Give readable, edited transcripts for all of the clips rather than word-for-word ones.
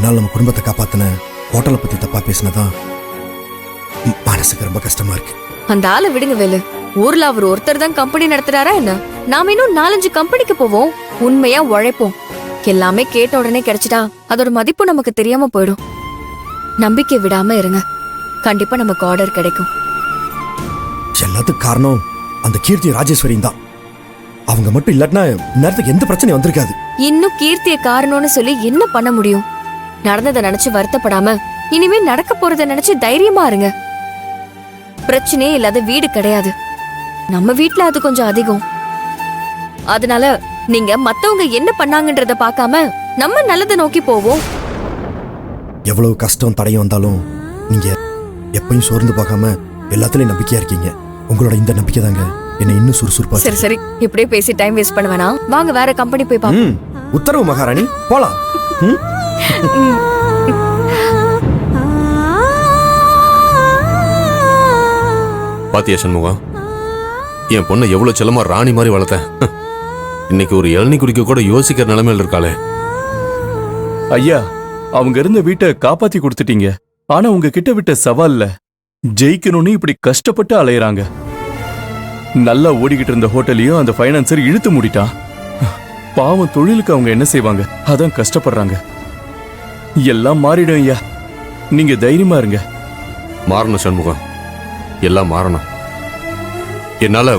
நாள் நம்ம குடும்பத்தை காப்பாத்தின ஹோட்டலை பத்தி தப்பா பேசினதான் மனசுக்கு ரொம்ப கஷ்டமா இருக்கு. அந்த ஆளை விடுங்க வேலு. ஊர்ல அவர் ஒருத்தர் தான் கம்பெனி நடத்துறாரா என்ன? நாம இன்னும் 4-5 கம்பெனிக்கு போவோம். உண்மையா உழைப்போம். எல்லாமே கேட்ட உடனே கிடைச்சிட்டா அதோட மதிப்பு நமக்கு தெரியாம போயிடும். நம்பிக்கை விடாம இருங்க. கண்டிப்பா நமக்கு ஆர்டர் கிடைக்கும். எல்லாத்துக்கும் காரணம் அந்த கீர்த்தி ராஜேஸ்வரியும் தான். அவங்க மட்டும் இல்லாட்டினா நேரத்துக்கு எந்த பிரச்சனையும் வந்திருக்காது. இன்னும் கீர்த்திய காரணம்னு சொல்லி என்ன பண்ண முடியும்? நடந்ததை நினைச்சு வருத்தப்படாம இனிமே நடக்க போறதை நினைச்சு தைரியமா இருங்க. பிரச்சனையே இல்லாத வீடு கிடையாது. நம்ம வீட்ல அது கொஞ்சம் அதிகம். அதனால நீங்க மத்தவங்க என்ன பண்ணாங்கன்றத பார்க்காம நம்ம நல்லதை நோக்கி போவோம். எவ்வளவு கஷ்டம் தடையும் வந்தாலும் நீங்க எப்பயும் சோர்ந்து பார்க்காம எல்லாத்துலயும் நம்பிக்கையா இருக்கீங்க. உங்களோட இந்த நம்பிக்கை தாங்க என்னை இன்னும் சுறுசுறுப்பா. சரி சரி, இப்படியே பேசி டைம் வேஸ்ட் பண்ண வேணாம். வாங்க வேற கம்பெனி போய் பாப்போம். உத்தரவு மகாராணி, போலாம். பாத்தியா சண்முகம், என் பொண்ணை எவ்வளவு செல்லமா ராணி மாதிரி வளர்த்தேன். இன்னைக்கு ஒரு இளநீ குடிக்க கூட யோசிக்கிற நிலைமையில இருக்காளே. ஐயா, அவங்க இருந்த வீட்டை காப்பாத்தி கொடுத்துட்டீங்க. ஆனா உங்க கிட்ட விட்ட சவால்ல ஜெயிக்கணும்னு இப்படி கஷ்டப்பட்டு அலையறாங்க. நல்லா ஓடிக்கிட்டு இருந்த ஹோட்டலையும் அந்த பைனான்சர் இழுத்து மூடிட்டான். பாவம், தொழிலுக்கு அவங்க என்ன செய்வாங்க? அதான் கஷ்டப்படுறாங்க. எல்லாம் மாறிடும் ஐயா, நீங்க தைரியமா இருங்க. மாறணும் சண்முகம், எல்லாம் மாறணும். என்னால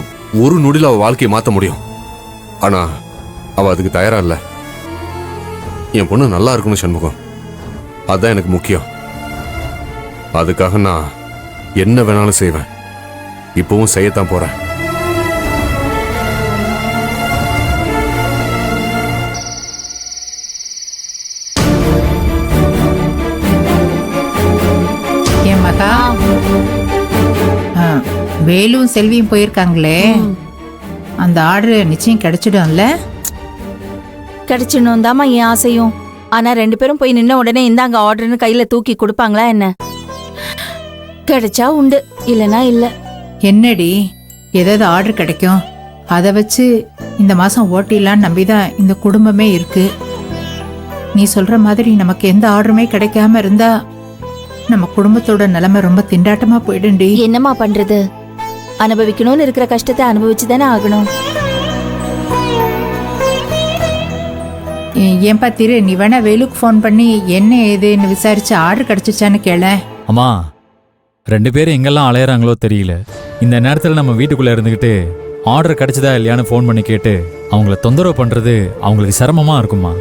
ஒரு நொடியில் அவ வாழ்க்கையை மாத்த முடியும். ஆனா அவ அதுக்கு தயாரா இல்ல. என் பொண்ணு நல்லா இருக்கணும் சண்முகம், அதான் எனக்கு முக்கியம். அதுக்காக நான் என்ன வேணாலும் செய்வேன். இப்பவும் செய்யத்தான் போறேன். என் மகா, வேலும் செல்வியும் போயிருக்காங்களே, அந்த ஆர்டர் நிச்சயம் கிடைச்சிடும்ல? கிடைச்சிடணும் தாமா என் ஆசையும். ஆனா 2 பேரும் போய் நின்ன உடனே இந்தாங்க ஆர்டர்னு கையில தூக்கி கொடுப்பாங்களா என்ன? கிடைச்சா உண்டு, இல்லனா இல்ல. என்னடி, ஏதாவது ஆர்டர் கிடைக்கும், அதை வச்சு இந்த மாசம் ஓட்டிடலான்னு நம்பிதான் இந்த குடும்பமே இருக்கு. நீ சொல்ற மாதிரி நமக்கு எந்த ஆர்டருமே கிடைக்காம இருந்தா நம்ம குடும்பத்தோட நிலைமை ரொம்ப திண்டாட்டமா போயிடும்டி. என்னமா பண்றது? அனுபவிக்கணும்னு இருக்கிற கஷ்டத்தை அனுபவிச்சுதானே ஆகணும். ஏன்பா திரு, நீ வேணா வேலுக்கு ஃபோன் பண்ணி என்ன ஏதுன்னு விசாரிச்சு ஆர்டர் கிடைச்சிச்சான்னு கேள. அம்மா, 2 பேரும் எங்கெல்லாம் அலையறாங்களோ தெரியல. இந்த நேரத்தில் நம்ம வீட்டுக்குள்ள இருந்துகிட்டு ஆர்டர் கிடைச்சதா இல்லையான்னு ஃபோன் பண்ணி கேட்டு அவங்கள தொந்தரவு பண்றது அவங்களுக்கு சிரமமா இருக்குமா?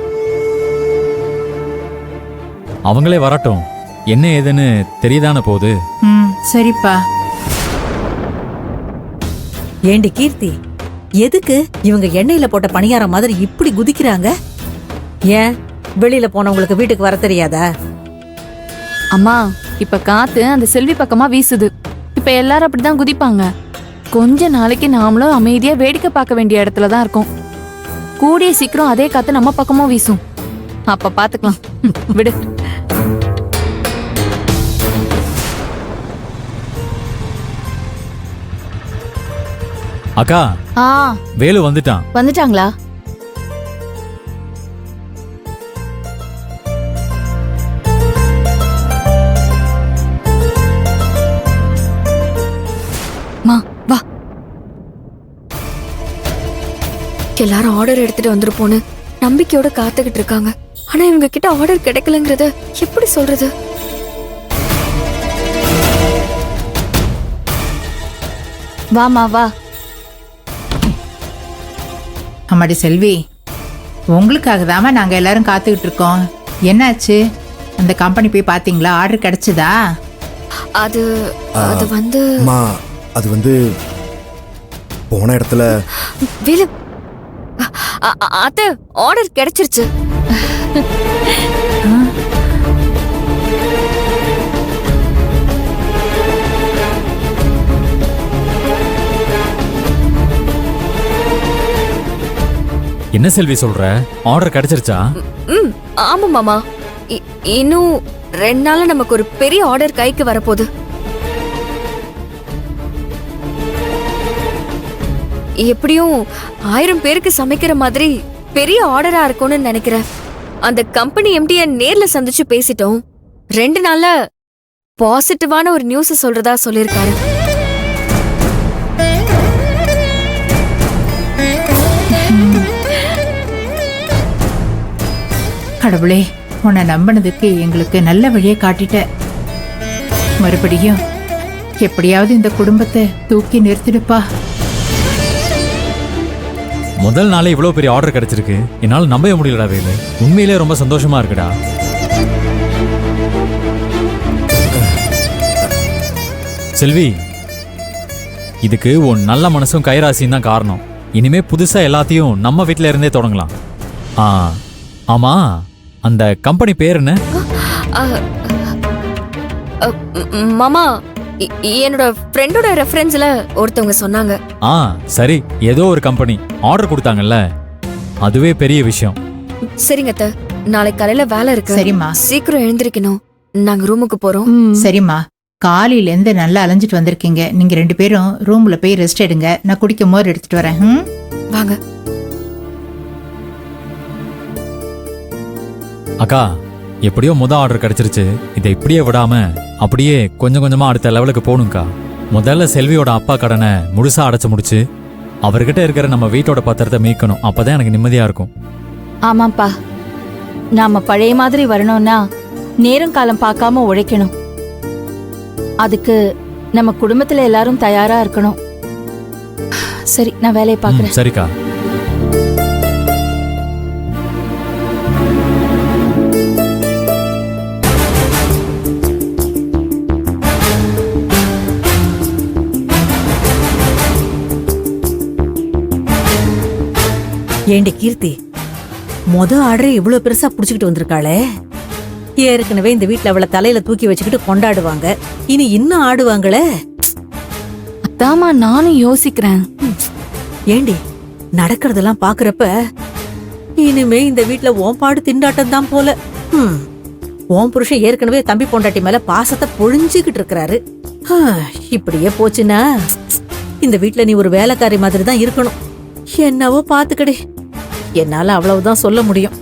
அவங்களே வரட்டும், என்ன ஏதுன்னு தெரியுதானே போகுது. சரிப்பா. ஏண்டி கீர்த்தி, எதுக்கு இவங்க எண்ணெயில போட்ட பணியாரம் மாதிரி இப்படி குதிக்கிறாங்க? ஏன் வெளியில போனவங்களுக்கு வீட்டுக்கு வர தெரியாதா? அம்மா, இப்ப காத்து அந்த செல்வி பக்கமா வீசுது. இப்ப எல்லாரும் அப்படிதான் குதிப்பாங்க. கொஞ்ச நாளைக்கு நாமளும் அமைதியா வேடிக்கை பார்க்க வேண்டிய இடத்துல தான் இருக்கோம். கூடிய சீக்கிரம் அதே காத்து நம்ம பக்கமும் வீசும். அப்ப பாத்துக்கலாம், விடு. அக்கா, வேலு வந்துட்டான். வந்துட்டாங்களா? வா, எல்லாரும் ஆர்டர் எடுத்துட்டு வந்துருப்போன்னு நம்பிக்கையோட காத்துக்கிட்டு இருக்காங்க. ஆனா இவங்க கிட்ட ஆர்டர் கிடைக்கலங்கறத எப்படி சொல்றது? வாமா வா. அம்மாடி செல்வி, உங்களுக்காக தாமா நாங்க எல்லாரும் காத்துக்கிட்டு இருக்கோம். என்னாச்சு? அந்த கம்பெனி போய் பாத்தீங்களா? ஆர்டர் கிடைச்சதா? அது வந்து அது வந்து போன இடத்துல வேலு, அத்தை ஆர்டர் கிடைச்சிருச்சு. என்ன செல்வி சொல்ற? ஆர்டர் கிடைச்சிருச்சா? ஆமா மாமா, இன்னும் 2 நாள்ல நமக்கு ஒரு பெரிய ஆர்டர் கைக்கு வரப்போகுது. எப்படியும் 1000 பேருக்கு சமைக்கிற மாதிரி பெரிய ஆர்டரா இருக்கும்னு நினைக்கிறேன். அந்த கம்பெனி எம்டிய நேர்ல சந்திச்சு பேசிட்டோம். 2 நாள்ல பாசிட்டிவான ஒரு நியூஸ் சொல்றதா சொல்லிருக்காரு. கடவுளே, உன்னை நம்பினதுக்கு எங்களுக்கு நல்ல வழியை காட்டிட்ட. மறுபடியும் எப்படியாவது இந்த குடும்பத்தை தூக்கி நிறுத்திடுப்பா. முதல் நாளே இவ்வளவு பெரிய ஆர்டர் கிடைச்சிருக்கு. என்னால நம்பவே முடியலடா வேலு. உண்மையிலே ரொம்ப சந்தோஷமா இருக்குடா. செல்வி, இதுக்கு உன் நல்ல மனசும் கைராசியும் தான் காரணம். இனிமே புதுசா எல்லாத்தையும் நம்ம வீட்ல இருந்தே தொடங்கலாம். ஆமா, அந்த கம்பெனி பேர் என்ன? மாமா, என்னோட ஃப்ரெண்டோட ரெஃபரன்ஸ்ல ஒருத்தவங்க சொன்னாங்க. சரி, ஏதோ ஒரு கம்பெனி ஆர்டர் கொடுத்தாங்கல்ல, அதுவே பெரிய விஷயம். சரிங்க அத்தை, நாளைக்கு காலையில வேலை இருக்கு. சரிம்மா. சீக்கிரம் எழுந்திருக்கணும். நாங்க ரூமுக்கு போறோம். சரிம்மா, காலையில இருந்து நல்லா அலைஞ்சிட்டு வந்திருக்கீங்க. நீங்க 2 பேரும் ரூம்ல போய் ரெஸ்ட் எடுங்க. நான் குடிக்க மோர் எடுத்துட்டு வரேன். வாங்க. அக்கா, எப்படியோ முத ஆர்டர் கிடைச்சிருச்சு. இதை இப்படியே விடாம அப்படியே கொஞ்சம் கொஞ்சமா அடுத்த லெவலுக்கு போகணும்க்கா. முதல்ல செல்வியோட அப்பா கடனை முழுசா அடைச்சு முடிச்சு அவர்கிட்ட இருக்கிற நம்ம வீட்டோட பத்திரத்தை மீட்கணும். அப்பதான் எனக்கு நிம்மதியா இருக்கும். ஆமாப்பா, நாம பழைய மாதிரி வரணும்னா நேரம் காலம் பார்க்காம உழைக்கணும். அதுக்கு நம்ம குடும்பத்துல எல்லாரும் தயாரா இருக்கணும். சரி, நான் வேலையை பார்க்கறேன். சரிக்கா. ஏண்டி கீர்த்தி, ஆர்டரை இவ்வளவு பெருசா புடிச்சுக்கிட்டு வந்திருக்காளே. ஏற்கனவே இந்த வீட்டுல அவளை தலையில தூக்கி வச்சுக்கிட்டு கொண்டாடுவாங்க. இனி இன்னும் ஆடுவாங்களே. அதாம்மா நானும் யோசிக்கிறேன். ஏண்டி, நடக்கிறதெல்லாம் பாக்குறப்ப இனிமே இந்த வீட்டுல ஓம்பாடு திண்டாட்டம் தான் போல. ஓம் புருஷன் ஏற்கனவே தம்பி பொண்டாட்டி மேல பாசத்தை பொழிஞ்சுக்கிட்டு இருக்கிறாரு. இப்படியே போச்சுன்னா இந்த வீட்டுல நீ ஒரு வேலைக்காரி மாதிரி தான் இருக்கணும். என்னவோ பாத்துக்கடி. என்னால அவ்வளவுதான் சொல்ல முடியும்.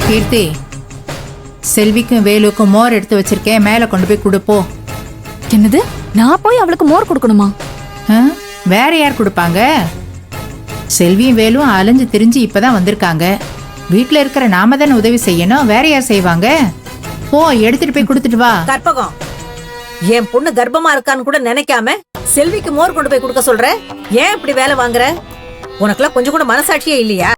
கீர்த்தி, செல்விக்கும் வேலுக்கும் மோர் எடுத்து வச்சிருக்கேன். மேல கொண்டு போய் கொடுப்போ. என்னது, நான் போய் அவளுக்கு மோர் கொடுக்கணுமா? வேற யார் கொடுப்பாங்க? செல்வியும் வேலும் அலைஞ்சு திரிஞ்சு இப்பதான் வந்திருக்காங்க. வீட்டுல இருக்கிற நாம தானே உதவி செய்யணும். வேற யார் செய்வாங்க? போ, எடுத்துட்டு போய் கொடுத்துட்டு வா. கற்பகம், என் பொண்ணு கர்ப்பமா இருக்கான்னு கூட நினைக்காம செல்விக்கு மோர் கொண்டு போய் கொடுக்க சொல்ற. ஏன் இப்படி வேலை வாங்குற? உனக்குலாம் கொஞ்சம் கூட மனசாட்சியே இல்லையா?